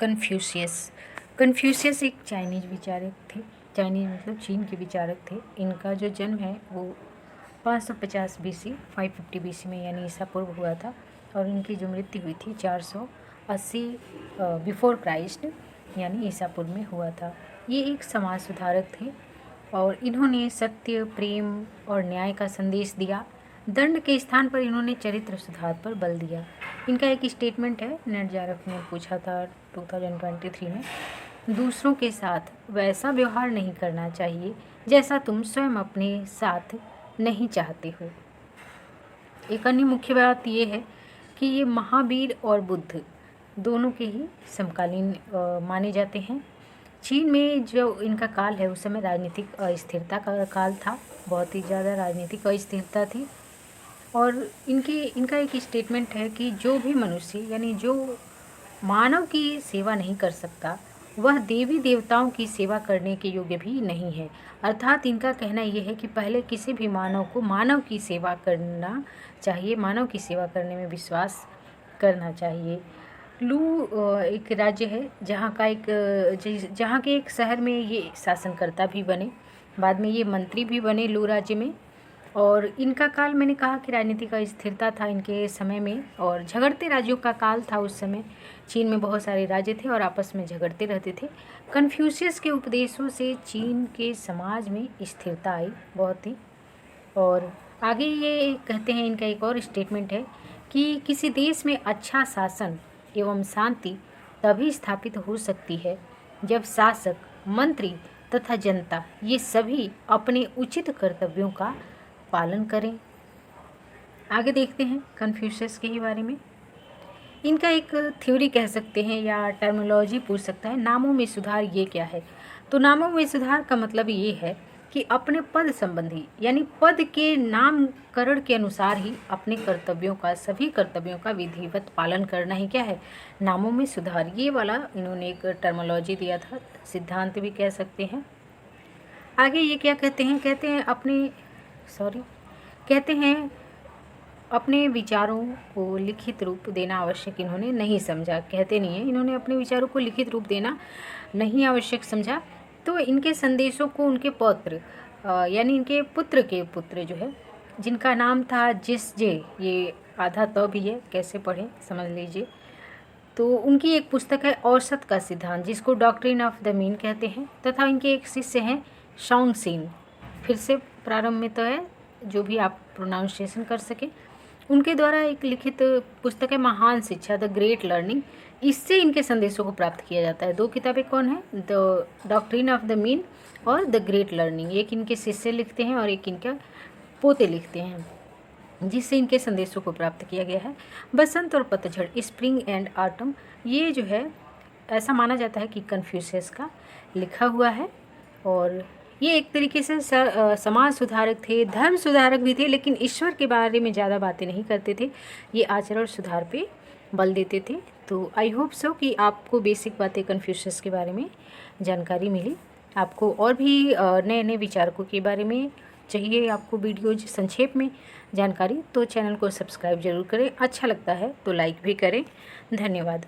Confucius. Confucius एक Chinese विचारक थे। चाइनीज मतलब चीन के विचारक थे। इनका जो जन्म है वो 550 BC 550 BC में यानी ईसा पूर्व हुआ था और इनकी जो मृत्यु हुई थी 480 बिफोर क्राइस्ट यानी ईसा पूर्व में हुआ था। ये एक समाज सुधारक थे और इन्होंने सत्य, प्रेम और न्याय का संदेश दिया। दंड के स्थान पर इन्होंने चरित्र सुधार पर बल दिया। इनका एक स्टेटमेंट है, नेट जारफ ने पूछा था 2023 में, दूसरों के साथ वैसा व्यवहार नहीं करना चाहिए जैसा तुम स्वयं अपने साथ नहीं चाहते हो। एक अन्य मुख्य बात ये है कि ये महावीर और बुद्ध दोनों के ही समकालीन माने जाते हैं। चीन में जो इनका काल है उस समय राजनीतिक अस्थिरता का काल था, बहुत ही ज़्यादा राजनीतिक अस्थिरता थी। और इनका एक स्टेटमेंट है कि जो भी मनुष्य यानी जो मानव की सेवा नहीं कर सकता वह देवी देवताओं की सेवा करने के योग्य भी नहीं है। अर्थात इनका कहना यह है कि पहले किसी भी मानव को मानव की सेवा करना चाहिए, मानव की सेवा करने में विश्वास करना चाहिए। लू एक राज्य है जहाँ के एक शहर में ये शासनकर्ता भी बने, बाद में ये मंत्री भी बने लू राज्य में। और इनका काल मैंने कहा कि राजनीतिक अस्थिरता था इनके समय में और झगड़ते राज्यों का काल था। उस समय चीन में बहुत सारे राज्य थे और आपस में झगड़ते रहते थे। कन्फ्यूशियस के उपदेशों से चीन के समाज में स्थिरता आई बहुत ही। और आगे ये कहते हैं, इनका एक और स्टेटमेंट है कि किसी देश में अच्छा शासन एवं शांति तभी स्थापित हो सकती है जब शासक, मंत्री तथा जनता ये सभी अपने उचित कर्तव्यों का पालन करें। आगे देखते हैं कन्फ्यूशियस के ही बारे में। इनका एक थ्योरी कह सकते हैं या टर्मिनोलॉजी पूछ सकता है, नामों में सुधार ये क्या है। तो नामों में सुधार का मतलब ये है कि अपने पद संबंधी यानी पद के नामकरण के अनुसार ही अपने कर्तव्यों का, सभी कर्तव्यों का विधिवत पालन करना ही क्या है, नामों में सुधार। ये वाला इन्होंने एक टर्मिनोलॉजी दिया था, सिद्धांत भी कह सकते हैं। आगे ये क्या कहते हैं, कहते हैं अपने विचारों को लिखित रूप देना आवश्यक इन्होंने नहीं समझा। कहते नहीं है, इन्होंने अपने विचारों को लिखित रूप देना नहीं आवश्यक समझा। तो इनके संदेशों को उनके पौत्र यानी इनके पुत्र के पुत्र जो है, जिनका नाम था जिसजे, ये आधा तो भी है, कैसे पढ़ें समझ लीजिए। तो उनकी एक पुस्तक है औसत का सिद्धांत, जिसको डॉक्ट्रिन ऑफ द मीन कहते हैं। तथा इनके एक शिष्य हैं शॉन्गसिन, फिर से प्रारंभ में तो है, जो भी आप प्रोनाउंसिएशन कर सके। उनके द्वारा एक लिखित पुस्तक है महान शिक्षा, द ग्रेट लर्निंग। इससे इनके संदेशों को प्राप्त किया जाता है। दो किताबें कौन है, the doctrine of the mean और द ग्रेट लर्निंग। एक इनके शिष्य लिखते हैं और एक इनका पोते लिखते हैं, जिससे इनके संदेशों को प्राप्त किया गया है। बसंत और पतझड़, स्प्रिंग एंड ऑटम, ये जो है ऐसा माना जाता है कि कन्फ्यूशियस का लिखा हुआ है। और ये एक तरीके से समाज सुधारक थे, धर्म सुधारक भी थे, लेकिन ईश्वर के बारे में ज़्यादा बातें नहीं करते थे। ये आचरण सुधार पे बल देते थे। तो आई होप सो कि आपको बेसिक बातें कन्फ्यूशियस के बारे में जानकारी मिली। आपको और भी नए नए विचारकों के बारे में चाहिए आपको वीडियो संक्षेप में जानकारी, तो चैनल को सब्सक्राइब जरूर करें। अच्छा लगता है तो लाइक भी करें। धन्यवाद।